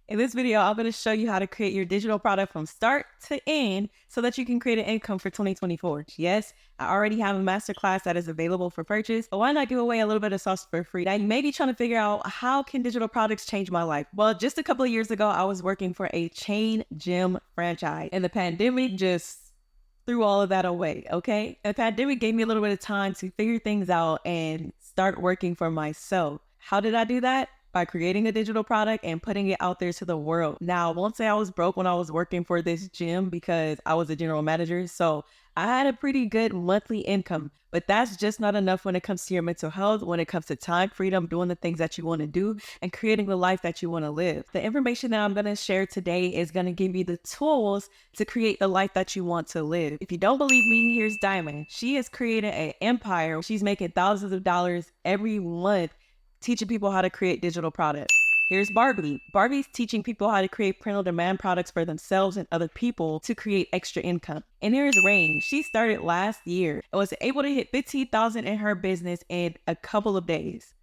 In this video, I'm going to show you how to create your digital product from start to end so that you can create an income for 2024. Yes, I already have a masterclass that is available for purchase, but why not give away a little bit of sauce for free? Now, you may be trying to figure out how can digital products change my life? Well, just a couple of years ago, I was working for a chain gym franchise, and the pandemic just threw all of that away, okay? And the pandemic gave me a little bit of time to figure things out and start working for myself. How did I do that? By creating a digital product and putting it out there to the world. Now, I won't say I was broke when I was working for this gym because I was a general manager. So I had a pretty good monthly income, but that's just not enough when it comes to your mental health, when it comes to time freedom, doing the things that you want to do, and creating the life that you want to live. The information that I'm going to share today is going to give you the tools to create the life that you want to live. If you don't believe me, here's Diamond. She has created an empire. She's making thousands of dollars every month teaching people how to create digital products. Here's Barbie. Barbie's teaching people how to create print-on-demand products for themselves and other people to create extra income. And here's Rain. She started last year and was able to hit 15,000 in her business in a couple of days.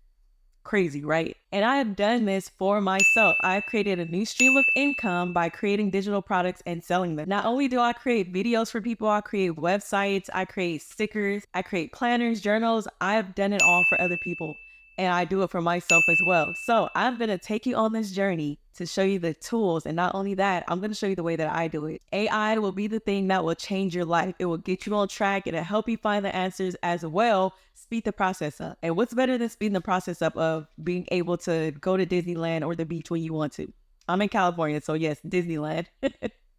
Crazy, right? And I have done this for myself. I've created a new stream of income by creating digital products and selling them. Not only do I create videos for people, I create websites, I create stickers, I create planners, journals. I've done it all for other people. And I do it for myself as well. So I'm going to take you on this journey to show you the tools. And not only that, I'm going to show you the way that I do it. AI will be the thing that will change your life. It will get you on track. It'll help you find the answers as well. Speed the process up. And what's better than speeding the process up of being able to go to Disneyland or the beach when you want to? I'm in California, so yes, Disneyland.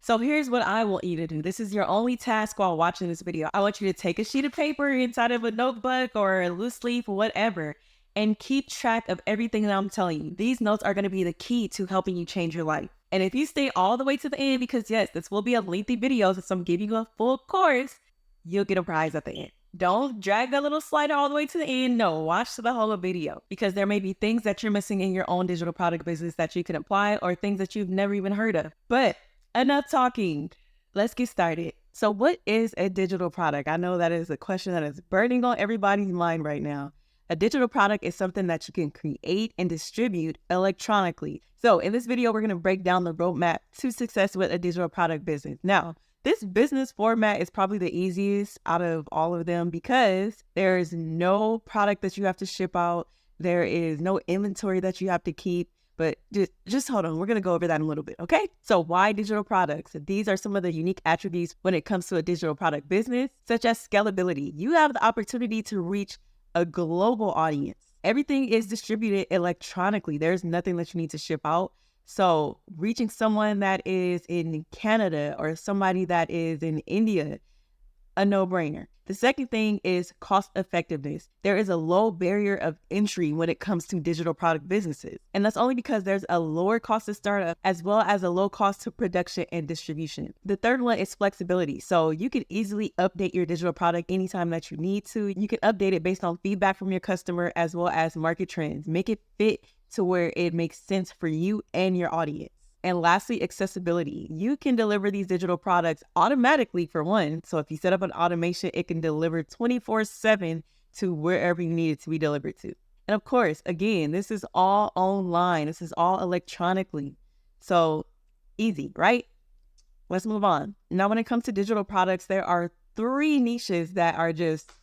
So here's what I want you to do. This is your only task while watching this video. I want you to take a sheet of paper inside of a notebook or a loose leaf, whatever, and keep track of everything that I'm telling you. These notes are going to be the key to helping you change your life. And if you stay all the way to the end, because yes, this will be a lengthy video, since I'm giving you a full course, you'll get a prize at the end. Don't drag that little slider all the way to the end. No, watch the whole video, because there may be things that you're missing in your own digital product business that you can apply, or things that you've never even heard of. But enough talking. Let's get started. So what is a digital product? I know that is a question that is burning on everybody's mind right now. A digital product is something that you can create and distribute electronically. So in this video, we're going to break down the roadmap to success with a digital product business. Now, this business format is probably the easiest out of all of them because there is no product that you have to ship out. There is no inventory that you have to keep. But just hold on. We're going to go over that in a little bit, okay? So why digital products? These are some of the unique attributes when it comes to a digital product business, such as scalability. You have the opportunity to reach a global audience. Everything is distributed electronically. There's nothing that you need to ship out. So reaching someone that is in Canada or somebody that is in India, a no-brainer. The second thing is cost effectiveness. There is a low barrier of entry when it comes to digital product businesses. And that's only because there's a lower cost to start up as well as a low cost to production and distribution. The third one is flexibility. So you can easily update your digital product anytime that you need to. You can update it based on feedback from your customer as well as market trends. Make it fit to where it makes sense for you and your audience. And lastly, accessibility. You can deliver these digital products automatically for one. So if you set up an automation, it can deliver 24/7 to wherever you need it to be delivered to. And of course, again, this is all online. This is all electronically. So easy, right? Let's move on. Now, when it comes to digital products, there are 3 niches that are just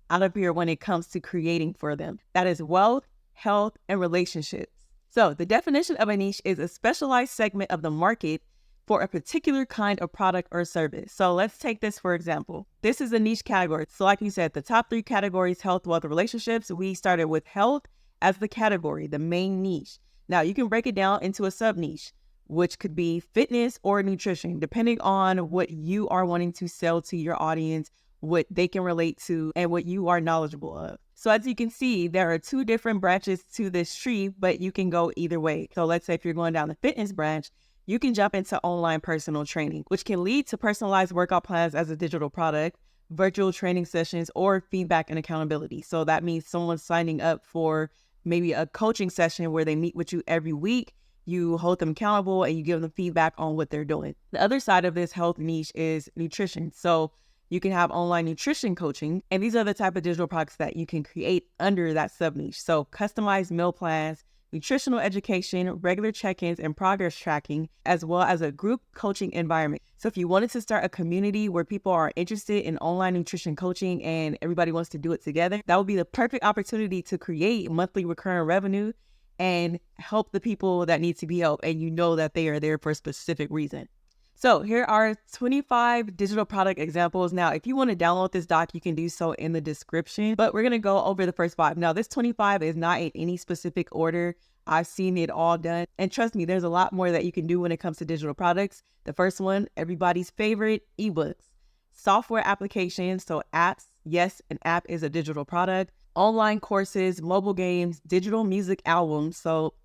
out of here when it comes to creating for them. That is wealth, health, and relationships. So the definition of a niche is a specialized segment of the market for a particular kind of product or service. So let's take this for example. This is a niche category. So like we said, the top 3 categories, health, wealth, and relationships. We started with health as the category, the main niche. Now you can break it down into a sub niche, which could be fitness or nutrition, depending on what you are wanting to sell to your audience, what they can relate to, and what you are knowledgeable of. So as you can see, there are 2 different branches to this tree, but you can go either way. So let's say if you're going down the fitness branch, you can jump into online personal training, which can lead to personalized workout plans as a digital product, virtual training sessions, or feedback and accountability. So that means someone's signing up for maybe a coaching session where they meet with you every week. You hold them accountable and you give them feedback on what they're doing. The other side of this health niche is nutrition. So you can have online nutrition coaching, and these are the type of digital products that you can create under that sub niche. So customized meal plans, nutritional education, regular check-ins, and progress tracking, as well as a group coaching environment. So if you wanted to start a community where people are interested in online nutrition coaching and everybody wants to do it together, that would be the perfect opportunity to create monthly recurring revenue and help the people that need to be helped, and you know that they are there for a specific reason. So here are 25 digital product examples. Now, if you want to download this doc, you can do so in the description, but we're going to go over the first 5. Now, this 25 is not in any specific order. I've seen it all done. And trust me, there's a lot more that you can do when it comes to digital products. The first one, everybody's favorite, ebooks. Software applications, so apps. Yes, an app is a digital product. Online courses, mobile games, digital music albums. So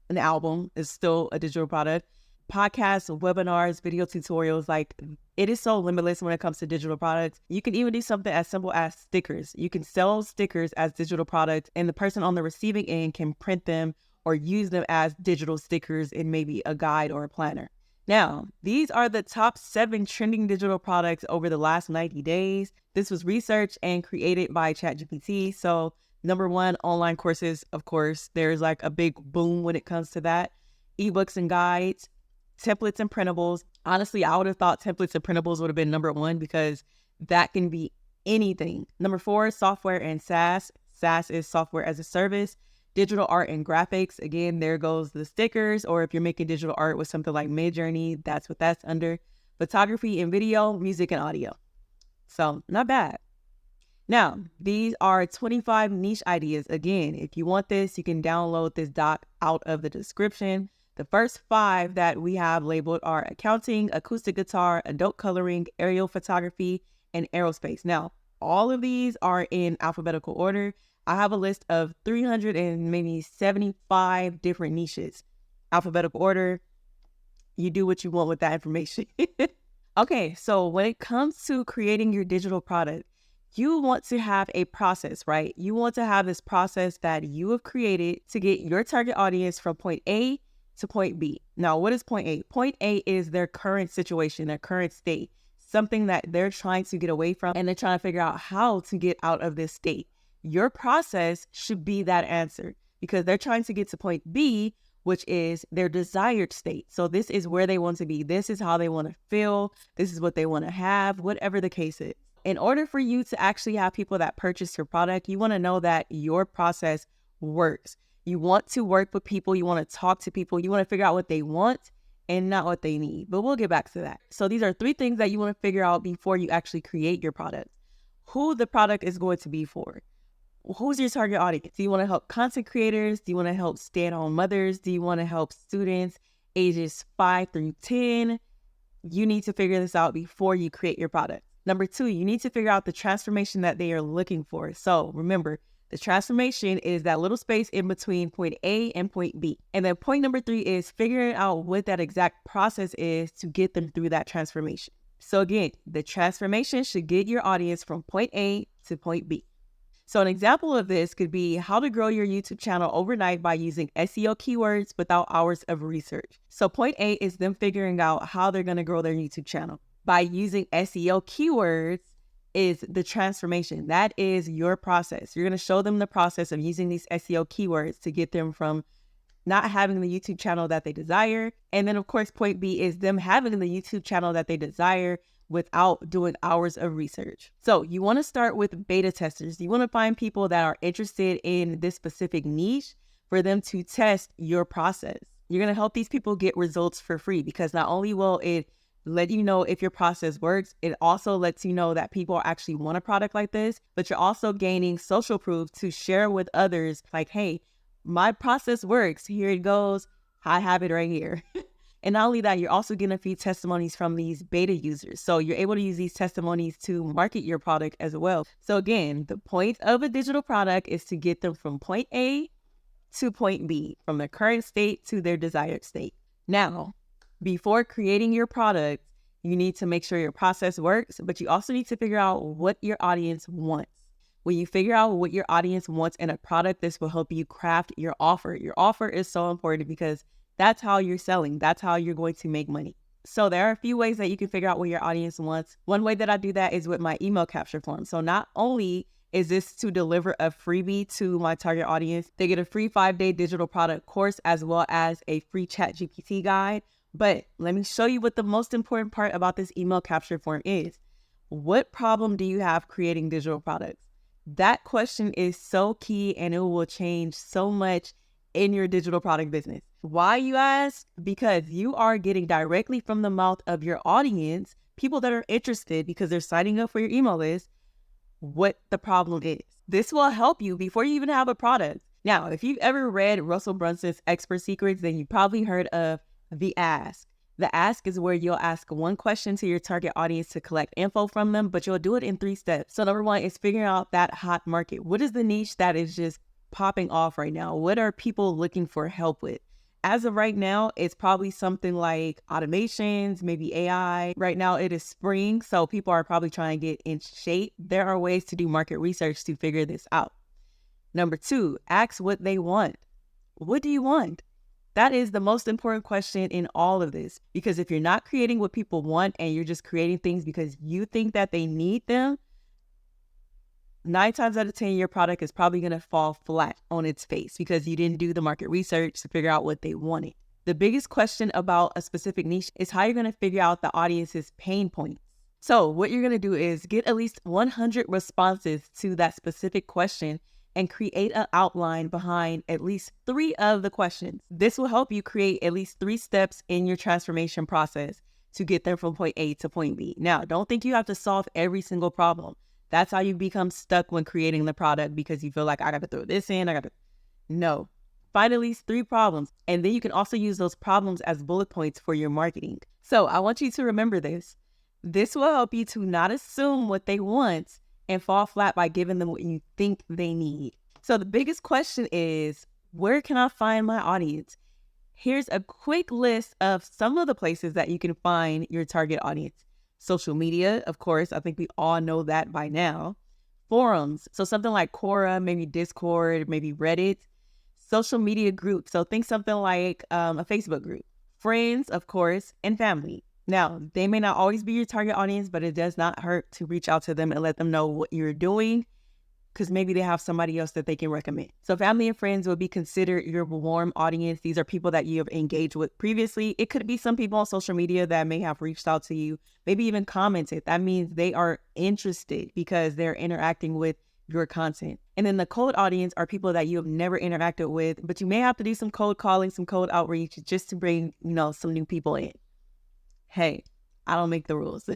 an album is still a digital product. Podcasts, webinars, video tutorials, like it is so limitless when it comes to digital products. You can even do something as simple as stickers. You can sell stickers as digital products, and the person on the receiving end can print them or use them as digital stickers in maybe a guide or a planner. Now, these are the top 7 trending digital products over the last 90 days. This was researched and created by ChatGPT. So number 1, online courses, of course, there's like a big boom when it comes to that. Ebooks and guides. Templates and printables. Honestly, I would have thought templates and printables would have been number 1 because that can be anything. Number 4, software and SaaS. SaaS is software as a service. Digital art and graphics. Again, there goes the stickers, or if you're making digital art with something like Midjourney, that's what that's under. Photography and video, music and audio. So not bad. Now, these are 25 niche ideas. Again, if you want this, you can download this doc out of the description. The first 5 that we have labeled are accounting, acoustic guitar, adult coloring, aerial photography, and aerospace. Now, all of these are in alphabetical order. I have a list of 375 different niches. Alphabetical order. You do what you want with that information. Okay, so when it comes to creating your digital product, you want to have a process, right? You want to have this process that you have created to get your target audience from point A to point B. Now, what is point A? Point A is their current situation, their current state, something that they're trying to get away from, and they're trying to figure out how to get out of this state. Your process should be that answer because they're trying to get to point B, which is their desired state. So this is where they want to be. This is how they want to feel. This is what they want to have, whatever the case is. In order for you to actually have people that purchase your product, you want to know that your process works. You want to work with people. You want to talk to people. You want to figure out what they want and not what they need. But we'll get back to that. So these are 3 things that you want to figure out before you actually create your product. Who the product is going to be for. Who's your target audience? Do you want to help content creators? Do you want to help stay-at-home mothers? Do you want to help students ages 5 through 10? You need to figure this out before you create your product. Number 2, you need to figure out the transformation that they are looking for. So remember, the transformation is that little space in between point A and point B. And then point number 3 is figuring out what that exact process is to get them through that transformation. So again, the transformation should get your audience from point A to point B. So an example of this could be how to grow your YouTube channel overnight by using SEO keywords without hours of research. So point A is them figuring out how they're going to grow their YouTube channel. By using SEO keywords is the transformation. That is your process. You're going to show them the process of using these SEO keywords to get them from not having the YouTube channel that they desire. And then, of course, point B is them having the YouTube channel that they desire without doing hours of research. So you want to start with beta testers. You want to find people that are interested in this specific niche for them to test your process. You're going to help these people get results for free because not only will it let you know if your process works, it also lets you know that people actually want a product like this, but you're also gaining social proof to share with others like, hey, my process works. Here it goes. I have it right here. And not only that, you're also getting a few testimonies from these beta users. So you're able to use these testimonies to market your product as well. So again, the point of a digital product is to get them from point A to point B, from their current state to their desired state. Now, before creating your product, you need to make sure your process works, but you also need to figure out what your audience wants. When you figure out what your audience wants in a product, this will help you craft your offer. Your offer is so important because that's how you're selling. That's how you're going to make money. So there are a few ways that you can figure out what your audience wants. One way that I do that is with my email capture form. So not only Is this to deliver a freebie to my target audience? They get a free 5-day digital product course as well as a free ChatGPT guide. But let me show you what the most important part about this email capture form is. What problem do you have creating digital products? That question is so key, and it will change so much in your digital product business. Why, you ask? Because you are getting directly from the mouth of your audience, people that are interested because they're signing up for your email list, what the problem is. This will help you before you even have a product. Now, if you've ever read Russell Brunson's Expert Secrets, then you probably heard of the ask. The ask is where you'll ask one question to your target audience to collect info from them, but you'll do it in 3 steps. So number 1 is figuring out that hot market. What is the niche that is just popping off right now? What are people looking for help with? As of right now, it's probably something like automations, maybe AI. Right now it is spring, so people are probably trying to get in shape. There are ways to do market research to figure this out. Number 2, ask what they want. What do you want? That is the most important question in all of this, because if you're not creating what people want and you're just creating things because you think that they need them, 9 times out of 10, your product is probably going to fall flat on its face because you didn't do the market research to figure out what they wanted. The biggest question about a specific niche is how you're going to figure out the audience's pain points. So what you're going to do is get at least 100 responses to that specific question and create an outline behind at least 3 of the questions. This will help you create at least 3 steps in your transformation process to get them from point A to point B. Now, don't think you have to solve every single problem. That's how you become stuck when creating the product, because you feel like I got to throw this in, No. Find at least 3 problems, and then you can also use those problems as bullet points for your marketing. So I want you to remember this. This will help you to not assume what they want and fall flat by giving them what you think they need. So the biggest question is, where can I find my audience? Here's a quick list of some of the places that you can find your target audience. Social media, of course, I think we all know that by now. Forums, so something like Quora, maybe Discord, maybe Reddit. Social media groups, so think something like a Facebook group. Friends, of course, and family. Now, they may not always be your target audience, but it does not hurt to reach out to them and let them know what you're doing, because maybe they have somebody else that they can recommend. So family and friends would be considered your warm audience. These are people that you have engaged with previously. It could be some people on social media that may have reached out to you, maybe even commented. That means they are interested because they're interacting with your content. And then the cold audience are people that you have never interacted with, but you may have to do some cold calling, some cold outreach just to bring, some new people in. Hey, I don't make the rules.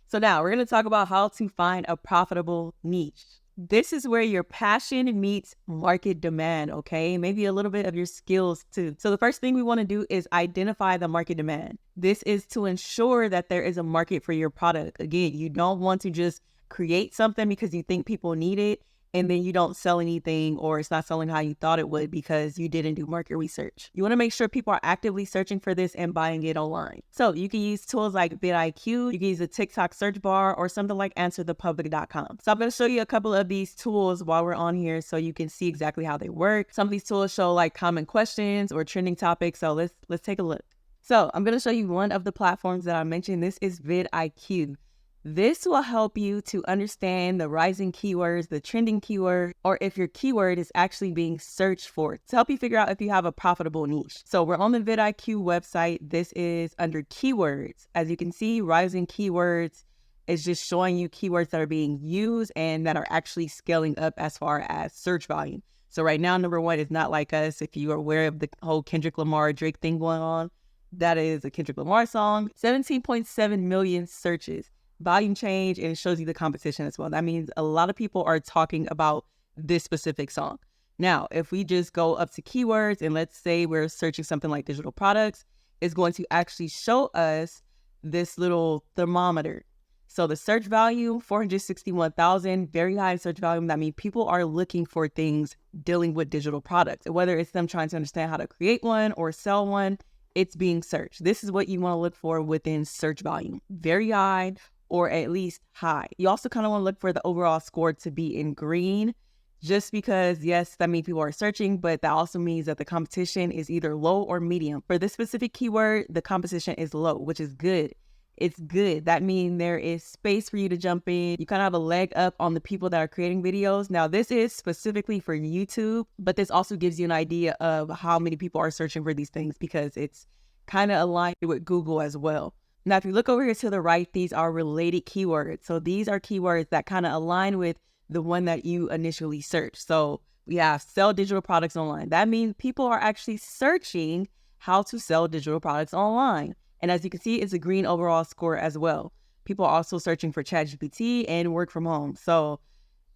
So now we're going to talk about how to find a profitable niche. This is where your passion meets market demand, okay? Maybe a little bit of your skills too. So the first thing we want to do is identify the market demand. This is to ensure that there is a market for your product. Again, you don't want to just create something because you think people need it and then you don't sell anything, or it's not selling how you thought it would because you didn't do market research. You want to make sure people are actively searching for this and buying it online. So you can use tools like vidIQ, you can use a TikTok search bar, or something like answerthepublic.com. So I'm going to show you a couple of these tools while we're on here so you can see exactly how they work. Some of these tools show like common questions or trending topics. So let's take a look. So I'm going to show you one of the platforms that I mentioned. This is vidIQ. This will help you to understand the rising keywords, the trending keyword, or if your keyword is actually being searched for, to help you figure out if you have a profitable niche. So we're on the vidIQ website. This is under keywords. As you can see, rising keywords is just showing you keywords that are being used and that are actually scaling up as far as search volume. So right now, number 1 is Not Like Us. If you are aware of the whole Kendrick Lamar Drake thing going on, that is a Kendrick Lamar song. 17.7 million searches. Volume change, and it shows you the competition as well. That means a lot of people are talking about this specific song. Now, if we just go up to keywords and let's say we're searching something like digital products, it's going to actually show us this little thermometer. So the search volume, 461,000, very high search volume. That means people are looking for things dealing with digital products, whether it's them trying to understand how to create one or sell one, it's being searched. This is what you want to look for within search volume. Very high, or at least high. You also kind of want to look for the overall score to be in green, just because, yes, that means people are searching, but that also means that the competition is either low or medium. For this specific keyword, the competition is low, which is good. it's good. That means there is space for you to jump in. You kind of have a leg up on the people that are creating videos. Now, this is specifically for YouTube, but this also gives you an idea of how many people are searching for these things because it's kind of aligned with Google as well. Now, if you look over here to the right, these are related keywords. So these are keywords that kind of align with the one that you initially searched. So we have sell digital products online. That means people are actually searching how to sell digital products online. And as you can see, it's a green overall score as well. People are also searching for ChatGPT and work from home. So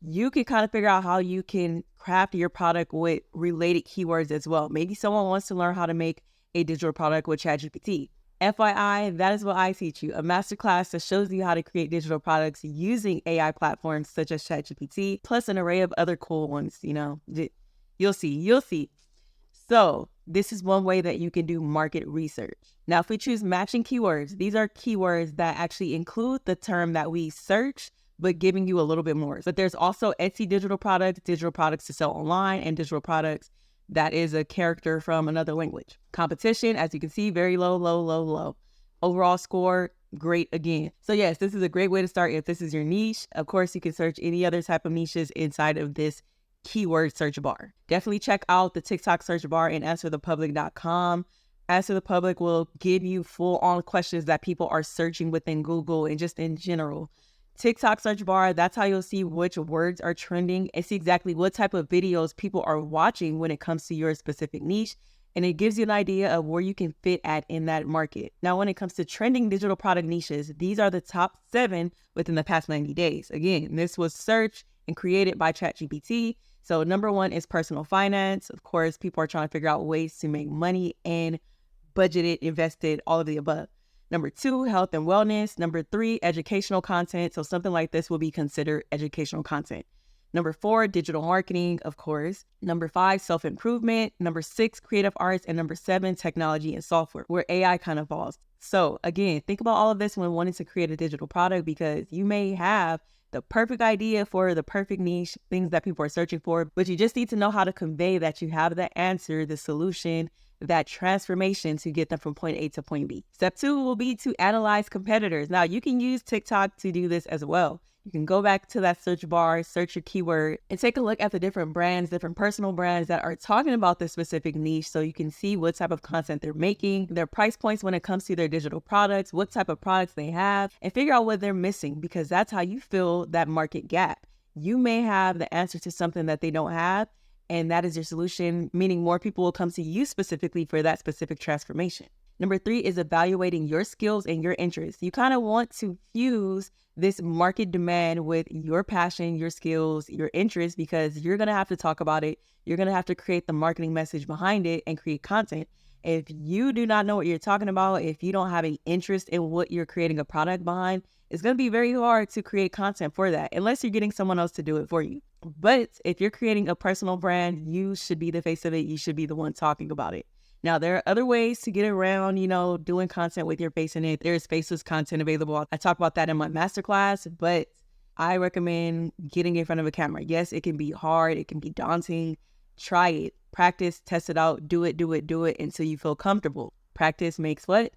you can kind of figure out how you can craft your product with related keywords as well. Maybe someone wants to learn how to make a digital product with ChatGPT. FYI, that is what I teach you, a masterclass that shows you how to create digital products using AI platforms such as ChatGPT, plus an array of other cool ones, you'll see. So this is one way that you can do market research. Now, if we choose matching keywords, these are keywords that actually include the term that we search, but giving you a little bit more. But there's also Etsy digital products to sell online, and digital products that is a character from another language. Competition, as you can see, very low. Overall score, great again. So yes, this is a great way to start if this is your niche. Of course, you can search any other type of niches inside of this keyword search bar. Definitely check out the TikTok search bar and answerthepublic.com. Answer the Public will give you full-on questions that people are searching within Google and just in general. TikTok search bar, that's how you'll see which words are trending and see exactly what type of videos people are watching when it comes to your specific niche. And it gives you an idea of where you can fit at in that market. Now, when it comes to trending digital product niches, these are the top 7 within the past 90 days. Again, this was searched and created by ChatGPT. So number 1 is personal finance. Of course, people are trying to figure out ways to make money and budgeted, invested, all of the above. Number 2, health and wellness. Number 3, educational content. So something like this will be considered educational content. Number 4, digital marketing, of course. Number 5, self-improvement. Number 6, creative arts. And number 7, technology and software, where AI kind of falls. So again, think about all of this when wanting to create a digital product, because you may have the perfect idea for the perfect niche, things that people are searching for, but you just need to know how to convey that you have the answer, the solution, that transformation to get them from point A to point B. Step 2 will be to analyze competitors. Now, you can use TikTok to do this as well. You can go back to that search bar, search your keyword, and take a look at the different brands, different personal brands that are talking about this specific niche, so you can see what type of content they're making, their price points when it comes to their digital products, what type of products they have, and figure out what they're missing, because that's how you fill that market gap. You may have the answer to something that they don't have, and that is your solution, meaning more people will come to you specifically for that specific transformation. Number 3 is evaluating your skills and your interests. You kind of want to fuse this market demand with your passion, your skills, your interests, because you're going to have to talk about it. You're going to have to create the marketing message behind it and create content. If you do not know what you're talking about, if you don't have an interest in what you're creating a product behind, it's going to be very hard to create content for that unless you're getting someone else to do it for you. But if you're creating a personal brand, you should be the face of it. You should be the one talking about it. Now, there are other ways to get around, doing content with your face in it. There's faceless content available. I talk about that in my masterclass, but I recommend getting in front of a camera. Yes, it can be hard. It can be daunting. Try it. Practice, test it out. Do it until you feel comfortable. Practice makes what?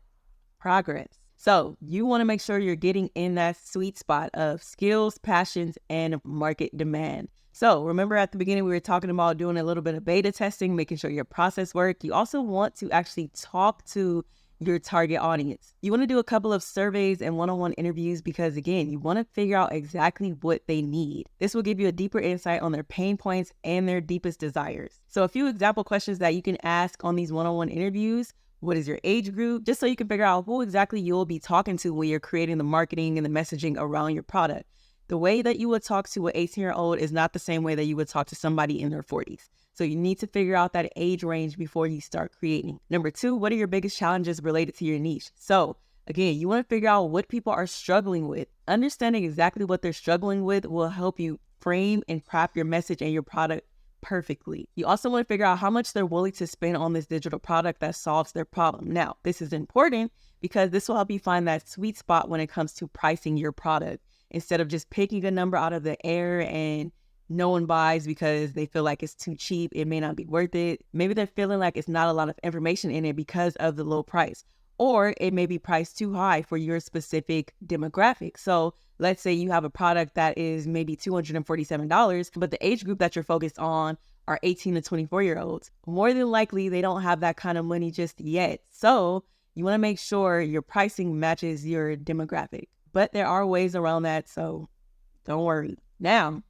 Progress. So you want to make sure you're getting in that sweet spot of skills, passions, and market demand. So remember at the beginning, we were talking about doing a little bit of beta testing, making sure your process works. You also want to actually talk to your target audience. You want to do a couple of surveys and one-on-one interviews because, again, you want to figure out exactly what they need. This will give you a deeper insight on their pain points and their deepest desires. So a few example questions that you can ask on these one-on-one interviews. What is your age group? Just so you can figure out who exactly you'll be talking to when you're creating the marketing and the messaging around your product. The way that you would talk to an 18-year-old is not the same way that you would talk to somebody in their 40s. So you need to figure out that age range before you start creating. Number 2, what are your biggest challenges related to your niche? So again, you want to figure out what people are struggling with. Understanding exactly what they're struggling with will help you frame and craft your message and your product perfectly. You also want to figure out how much they're willing to spend on this digital product that solves their problem. Now, this is important because this will help you find that sweet spot when it comes to pricing your product. Instead of just picking a number out of the air and no one buys because they feel like it's too cheap, it may not be worth it. Maybe they're feeling like it's not a lot of information in it because of the low price. or it may be priced too high for your specific demographic. So let's say you have a product that is maybe $247, but the age group that you're focused on are 18 to 24-year-olds. More than likely, they don't have that kind of money just yet. So you want to make sure your pricing matches your demographic. But there are ways around that, so don't worry. Now,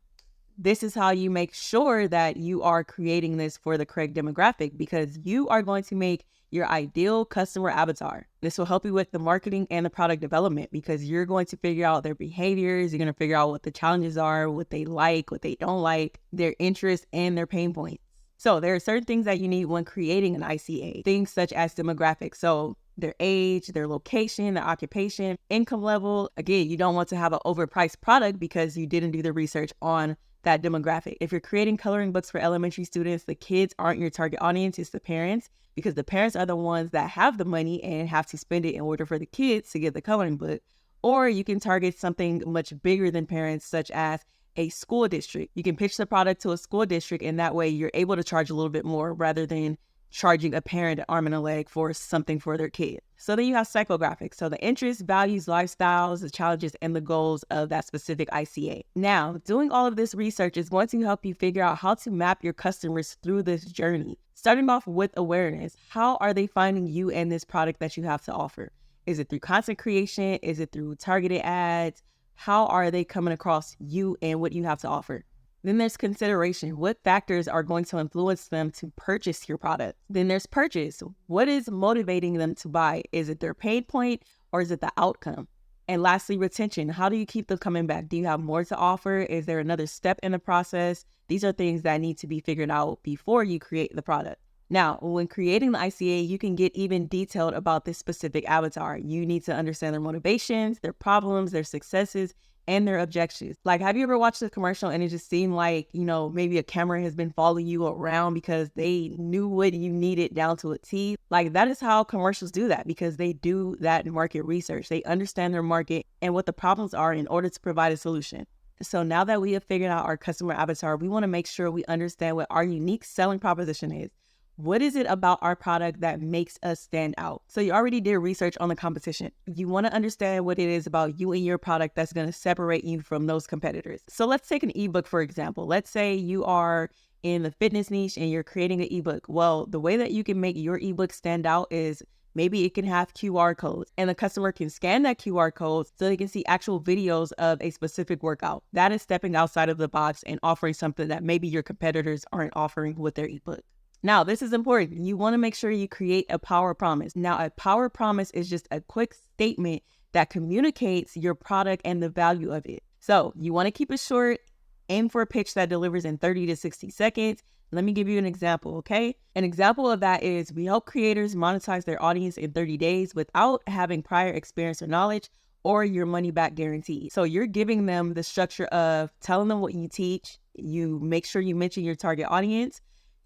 this is how you make sure that you are creating this for the correct demographic, because you are going to make your ideal customer avatar. This will help you with the marketing and the product development, because you're going to figure out their behaviors. You're going to figure out what the challenges are, what they like, what they don't like, their interests, and their pain points. So there are certain things that you need when creating an ICA, things such as demographics. So their age, their location, their occupation, income level. Again, you don't want to have an overpriced product because you didn't do the research on that demographic. If you're creating coloring books for elementary students, the kids aren't your target audience, it's the parents, because the parents are the ones that have the money and have to spend it in order for the kids to get the coloring book. Or you can target something much bigger than parents, such as a school district. You can pitch the product to a school district, and that way you're able to charge a little bit more rather than charging a parent an arm and a leg for something for their kid. So then you have psychographics. So the interests, values, lifestyles, the challenges, and the goals of that specific ICA. Now, doing all of this research is going to help you figure out how to map your customers through this journey. Starting off with awareness. How are they finding you and this product that you have to offer? Is it through content creation? Is it through targeted ads? How are they coming across you and what you have to offer? Then there's consideration. What factors are going to influence them to purchase your product? Then there's purchase. What is motivating them to buy? Is it their pain point or is it the outcome? And lastly, retention. How do you keep them coming back? Do you have more to offer? Is there another step in the process? These are things that need to be figured out before you create the product. Now, when creating the ICA, you can get even detailed about this specific avatar. You need to understand their motivations, their problems, their successes, and their objections. Like, have you ever watched a commercial and it just seemed like, maybe a camera has been following you around because they knew what you needed down to a T? Like, that is how commercials do that, because they do that market research. They understand their market and what the problems are in order to provide a solution. So now that we have figured out our customer avatar, we want to make sure we understand what our unique selling proposition is. What is it about our product that makes us stand out? So you already did research on the competition. You want to understand what it is about you and your product that's going to separate you from those competitors. So let's take an ebook, for example. Let's say you are in the fitness niche and you're creating an ebook. Well, the way that you can make your ebook stand out is maybe it can have QR codes, and the customer can scan that QR code so they can see actual videos of a specific workout. That is stepping outside of the box and offering something that maybe your competitors aren't offering with their ebook. Now, this is important. You want to make sure you create a power promise. Now, a power promise is just a quick statement that communicates your product and the value of it. So you want to keep it short, aim for a pitch that delivers in 30 to 60 seconds. Let me give you an example, okay? An example of that is we help creators monetize their audience in 30 days without having prior experience or knowledge or your money back guarantee. So you're giving them the structure of telling them what you teach. You make sure you mention your target audience.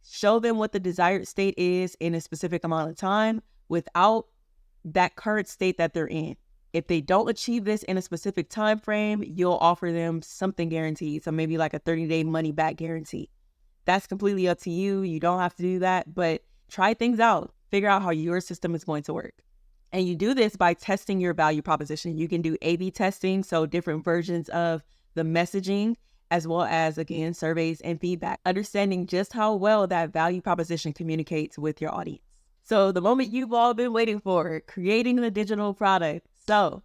Show them what the desired state is in a specific amount of time without that current state that they're in. If they don't achieve this in a specific time frame, you'll offer them something guaranteed. So maybe like a 30-day money back guarantee. That's completely up to you. You don't have to do that, but try things out. Figure out how your system is going to work. And you do this by testing your value proposition. You can do A/B testing, so different versions of the messaging, as well as, again, surveys and feedback, understanding just how well that value proposition communicates with your audience. So the moment you've all been waiting for, creating the digital product. So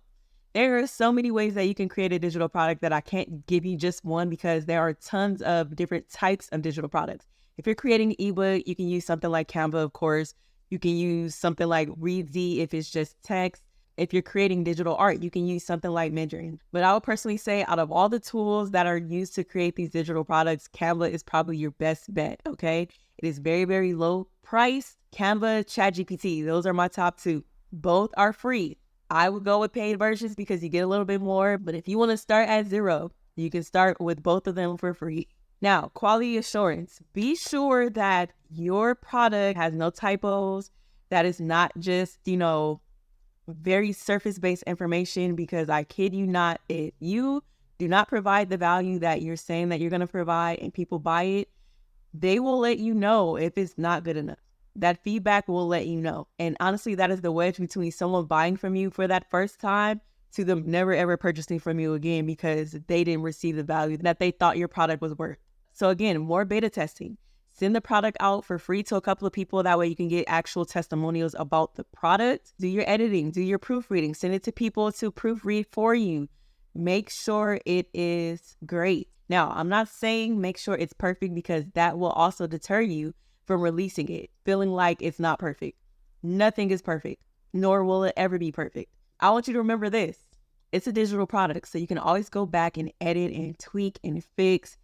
there are so many ways that you can create a digital product that I can't give you just one, because there are tons of different types of digital products. If you're creating an ebook, you can use something like Canva, of course. You can use something like Readsy if it's just text. If you're creating digital art, you can use something like Midjourney. But I would personally say, out of all the tools that are used to create these digital products, Canva is probably your best bet, okay? It is very, very low price. Canva, ChatGPT, those are my top two. Both are free. I would go with paid versions because you get a little bit more. But if you want to start at zero, you can start with both of them for free. Now, quality assurance. Be sure that your product has no typos, that is not just, very surface-based information, because I kid you not, if you do not provide the value that you're saying that you're going to provide and people buy it, they will let you know if it's not good enough. That feedback will let you know. And honestly, that is the wedge between someone buying from you for that first time to them never ever purchasing from you again because they didn't receive the value that they thought your product was worth. So again, more beta testing. Send the product out for free to a couple of people. That way you can get actual testimonials about the product. Do your editing, do your proofreading, send it to people to proofread for you. Make sure it is great. Now, I'm not saying make sure it's perfect because that will also deter you from releasing it, feeling like it's not perfect. Nothing is perfect, nor will it ever be perfect. I want you to remember this. It's a digital product, so you can always go back and edit and tweak and fix.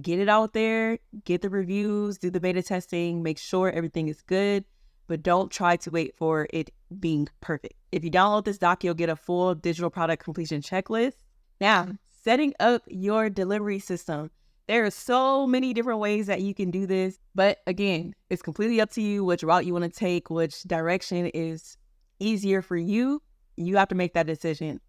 Get it out there, get the reviews, do the beta testing, make sure everything is good, but don't try to wait for it being perfect. If you download this doc, you'll get a full digital product completion checklist. Now, setting up your delivery system. There are so many different ways that you can do this, but again, it's completely up to you which route you want to take, which direction is easier for you. You have to make that decision.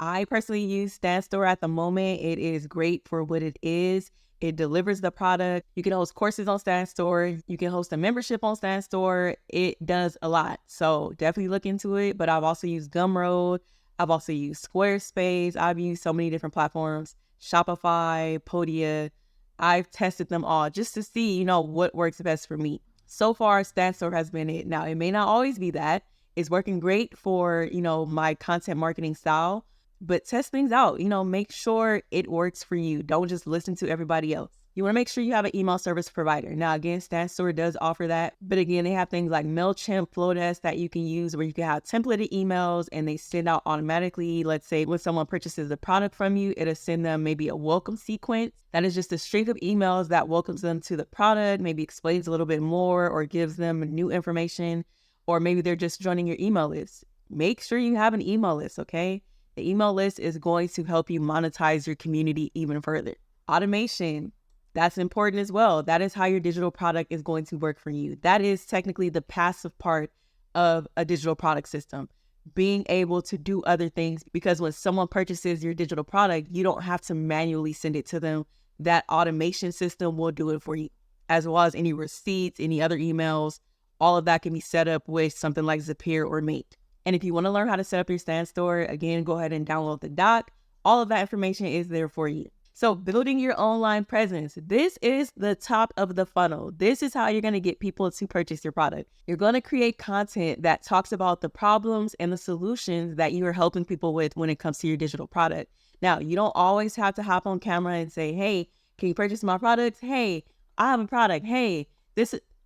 I personally use StanStore at the moment. It is great for what it is. It delivers the product. You can host courses on StanStore. You can host a membership on StanStore. It does a lot. So definitely look into it. But I've also used Gumroad. I've also used Squarespace. I've used so many different platforms. Shopify, Podia. I've tested them all just to see, what works best for me. So far, StanStore has been it. Now, it may not always be that. It's working great for, my content marketing style. But test things out, make sure it works for you. Don't just listen to everybody else. You want to make sure you have an email service provider. Now, again, StanStore does offer that. But again, they have things like MailChimp, Flowdesk that you can use where you can have templated emails and they send out automatically. Let's say when someone purchases a product from you, it'll send them maybe a welcome sequence. That is just a string of emails that welcomes them to the product, maybe explains a little bit more or gives them new information, or maybe they're just joining your email list. Make sure you have an email list, okay? The email list is going to help you monetize your community even further. Automation, that's important as well. That is how your digital product is going to work for you. That is technically the passive part of a digital product system, being able to do other things, because when someone purchases your digital product, you don't have to manually send it to them. That automation system will do it for you, as well as any receipts, any other emails. All of that can be set up with something like Zapier or Mate. And if you want to learn how to set up your StanStore, again, go ahead and download the doc. All of that information is there for you. So building your online presence, this is the top of the funnel. This is how you're going to get people to purchase your product. You're going to create content that talks about the problems and the solutions that you are helping people with when it comes to your digital product. Now, you don't always have to hop on camera and say, hey, can you purchase my products? Hey, I have a product. Hey,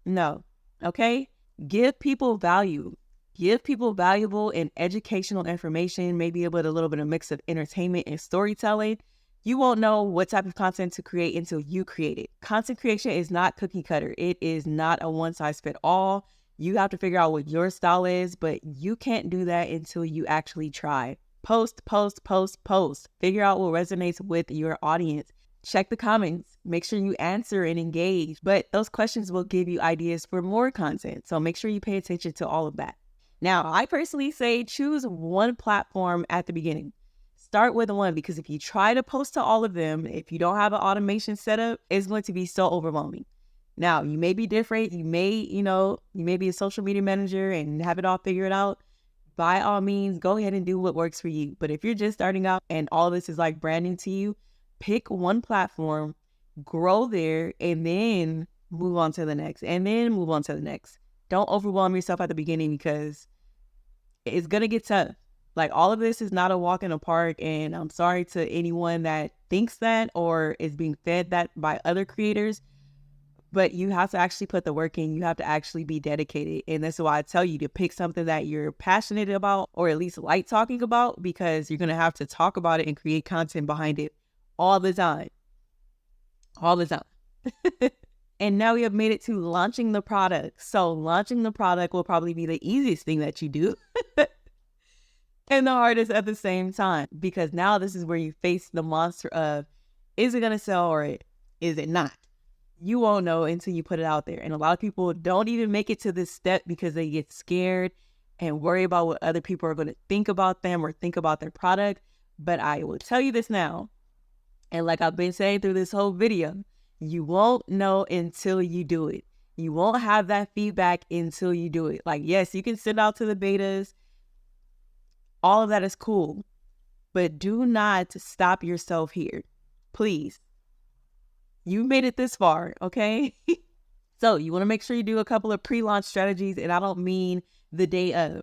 no. Okay. Give people value. Give people valuable and educational information, maybe with a little bit of mix of entertainment and storytelling. You won't know what type of content to create until you create it. Content creation is not cookie cutter. It is not a one size fit all. You have to figure out what your style is, but you can't do that until you actually try. Post, post, post, post. Figure out what resonates with your audience. Check the comments. Make sure you answer and engage. But those questions will give you ideas for more content. So make sure you pay attention to all of that. Now, I personally say choose one platform at the beginning. Start with one, because if you try to post to all of them, if you don't have an automation set up, it's going to be so overwhelming. Now, you may be different. You may be a social media manager and have it all figured out. By all means, go ahead and do what works for you. But if you're just starting out and all this is like brand new to you, pick one platform, grow there, and then move on to the next, and then move on to the next. Don't overwhelm yourself at the beginning, because it's going to get tough. Like, all of this is not a walk in the park. And I'm sorry to anyone that thinks that or is being fed that by other creators, but you have to actually put the work in. You have to actually be dedicated. And that's why I tell you to pick something that you're passionate about, or at least like talking about, because you're going to have to talk about it and create content behind it all the time. All the time. And now we have made it to launching the product. So launching the product will probably be the easiest thing that you do and the hardest at the same time, because now this is where you face the monster of, is it going to sell or is it not? You won't know until you put it out there. And a lot of people don't even make it to this step because they get scared and worry about what other people are going to think about them or think about their product. But I will tell you this now, and like I've been saying through this whole video, you won't know until you do it. You won't have that feedback until you do it. Like, yes, you can send out to the betas. All of that is cool, but do not stop yourself here. Please. You made it this far, okay? So you want to make sure you do a couple of pre-launch strategies, and I don't mean the day of.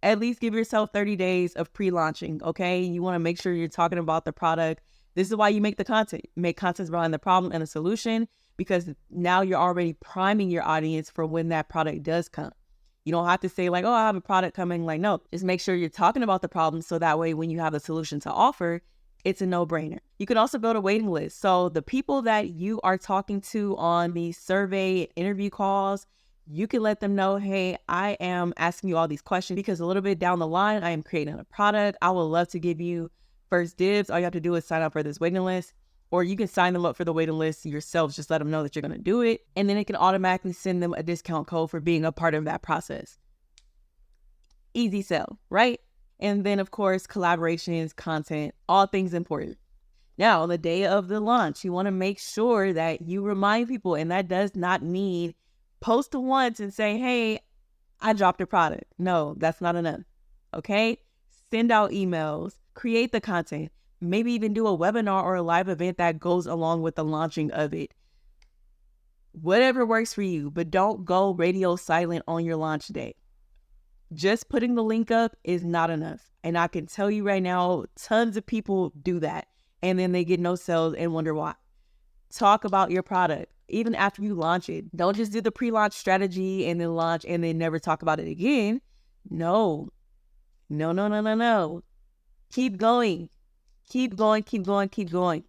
At least give yourself 30 days of pre-launching, okay? You want to make sure you're talking about the product. This is why you make the content. Make content around the problem and the solution, because now you're already priming your audience for when that product does come. You don't have to say like, oh, I have a product coming. Like, no, just make sure you're talking about the problem so that way when you have a solution to offer, it's a no-brainer. You can also build a waiting list. So the people that you are talking to on these survey interview calls, you can let them know, hey, I am asking you all these questions because a little bit down the line, I am creating a product. I would love to give you first dibs. All you have to do is sign up for this waiting list, or you can sign them up for the waiting list yourself. Just let them know that you're going to do it. And then it can automatically send them a discount code for being a part of that process. Easy sell, right? And then, of course, collaborations, content, all things important. Now, on the day of the launch, you want to make sure that you remind people, and that does not mean post once and say, hey, I dropped a product. No, that's not enough. Okay? Send out emails, create the content, maybe even do a webinar or a live event that goes along with the launching of it. Whatever works for you, but don't go radio silent on your launch day. Just putting the link up is not enough. And I can tell you right now, tons of people do that. And then they get no sales and wonder why. Talk about your product, even after you launch it. Don't just do the pre-launch strategy and then launch and then never talk about it again. No. Keep going. Keep going.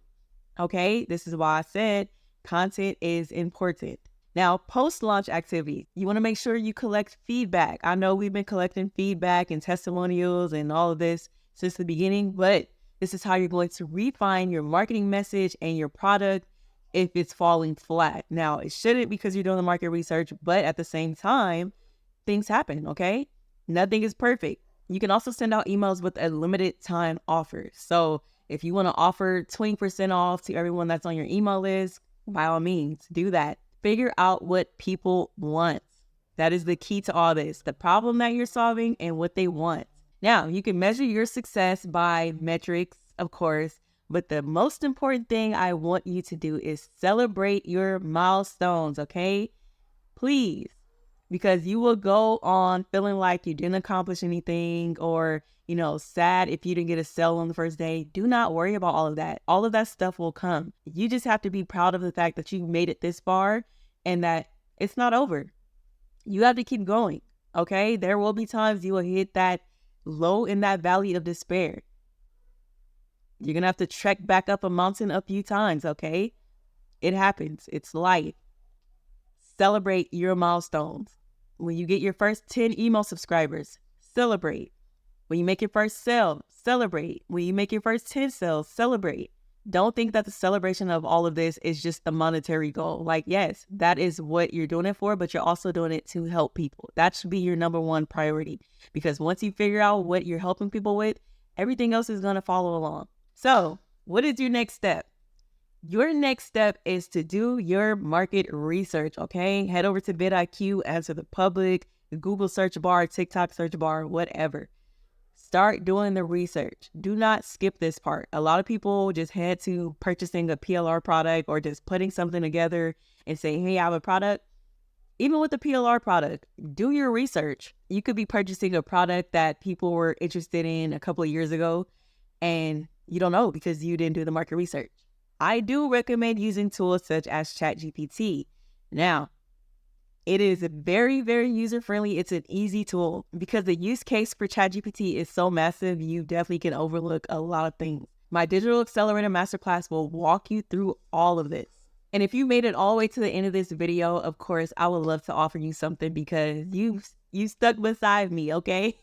Okay? This is why I said content is important. Now, post-launch activities, you want to make sure you collect feedback. I know we've been collecting feedback and testimonials and all of this since the beginning, but this is how you're going to refine your marketing message and your product if it's falling flat. Now, it shouldn't because you're doing the market research, but at the same time, things happen, okay? Nothing is perfect. You can also send out emails with a limited time offer. So if you want to offer 20% off to everyone that's on your email list, by all means, do that. Figure out what people want. That is the key to all this. The problem that you're solving and what they want. Now, you can measure your success by metrics, of course, but the most important thing I want you to do is celebrate your milestones, okay? Please, because you will go on feeling like you didn't accomplish anything or, sad if you didn't get a sale on the first day. Do not worry about all of that. All of that stuff will come. You just have to be proud of the fact that you made it this far and that it's not over. You have to keep going, okay? There will be times you will hit that low in that valley of despair. You're going to have to trek back up a mountain a few times, okay? It happens. It's life. Celebrate your milestones. When you get your first 10 email subscribers, celebrate. When you make your first sale, celebrate. When you make your first 10 sales, celebrate. Don't think that the celebration of all of this is just the monetary goal. Like, yes, that is what you're doing it for, but you're also doing it to help people. That should be your number one priority, because once you figure out what you're helping people with, everything else is going to follow along. So what is your next step? Your next step is to do your market research, okay? Head over to vidIQ, answer the public, the Google search bar, TikTok search bar, whatever. Start doing the research. Do not skip this part. A lot of people just head to purchasing a PLR product or just putting something together and say, hey, I have a product. Even with the PLR product, do your research. You could be purchasing a product that people were interested in a couple of years ago and you don't know because you didn't do the market research. I do recommend using tools such as ChatGPT. Now, it is very, very user-friendly. It's an easy tool because the use case for ChatGPT is so massive, you definitely can overlook a lot of things. My Digital Accelerator Masterclass will walk you through all of this. And if you made it all the way to the end of this video, of course, I would love to offer you something because you stuck beside me, okay?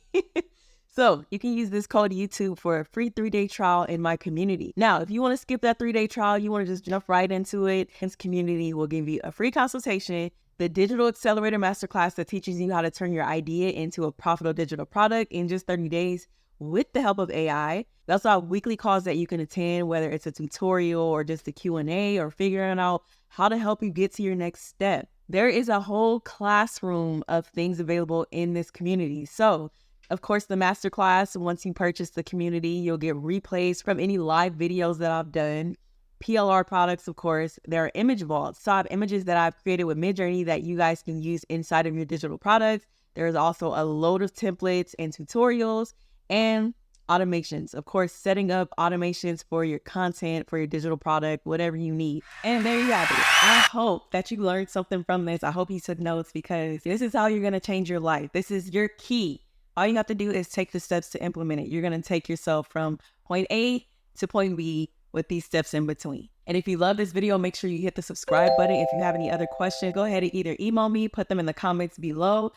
So you can use this code YouTube for a free 3-day trial in my community. Now, if you want to skip that 3-day trial, you want to just jump right into it, this community will give you a free consultation, the Digital Accelerator Masterclass that teaches you how to turn your idea into a profitable digital product in just 30 days with the help of AI. They also have weekly calls that you can attend, whether it's a tutorial or just a Q&A or figuring out how to help you get to your next step. there is a whole classroom of things available in this community. So, of course, the masterclass, once you purchase the community, you'll get replays from any live videos that I've done. PLR products, of course. There are image vaults. So I have images that I've created with Midjourney that you guys can use inside of your digital products. There's also a load of templates and tutorials and automations. Of course, setting up automations for your content, for your digital product, whatever you need. And there you have it. I hope that you learned something from this. I hope you took notes, because this is how you're going to change your life. This is your key. All you have to do is take the steps to implement it. You're going to take yourself from point A to point B with these steps in between. And if you love this video, make sure you hit the subscribe button. If you have any other questions, go ahead and either email me, put them in the comments below.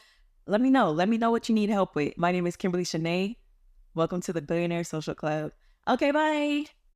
Let me know. Let me know what you need help with. My name is Kimberly Shanae. Welcome to the Billionaire Social Club. Okay, bye.